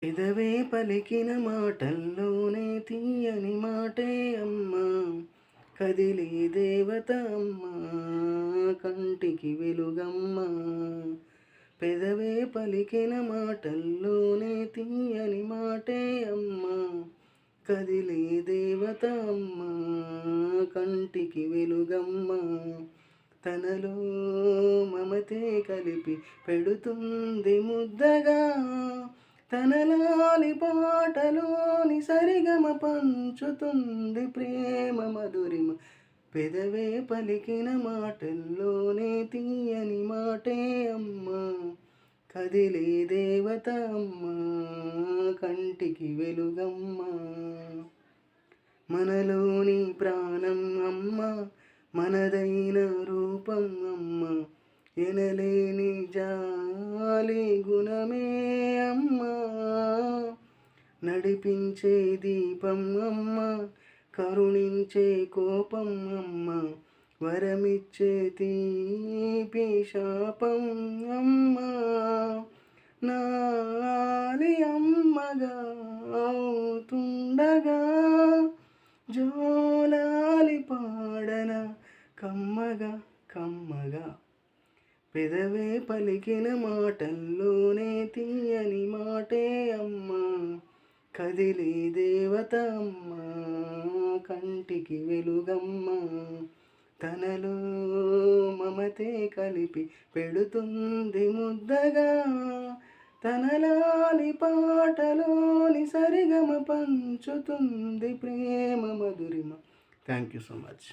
పెదవే పలికిన మాటల్లోనే తీయని మాటే అమ్మా, కదిలే దేవత అమ్మా, కంటికి వెలుగమ్మా. పెదవే పలికిన మాటల్లోనే తీయని మాటే అమ్మా, కదిలే దేవత అమ్మా, కంటికి వెలుగమ్మా. తనలో మమతే కలిపి పెడుతుంది ముద్దగా, తనలాలి పాటలోని సరిగమ పంచుతుంది ప్రేమ మధురిమ. పెదవే పలికిన మాటల్లోనే తీయని మాటే అమ్మా, కదిలే దేవత అమ్మా, కంటికి వెలుగమ్మా. మనలోని ప్రాణం అమ్మ, మనదైన రూపం అమ్మ, ఎనలేని జాలి గుణమే అమ్మా. నడిపించే దీపం అమ్మ, కరుణించే కోపం అమ్మ, వరమిచ్చే తీపి శాపం అమ్మా. నాలి అమ్మగా అవుతుండగా, జోలాలి పాడన కమ్మగా కమ్మగా. పెదవే పలికిన మాటల్లోనే తీయని మాటే అమ్మా, కదిలే దేవత అమ్మా, కంటికి వెలుగమ్మా. తనలో మమతే కలిపి పెడుతుంది ముద్దగా, తనలాలి పాటలోని సరిగమ పంచుతుంది ప్రేమ మధురిమ. Thank you so much.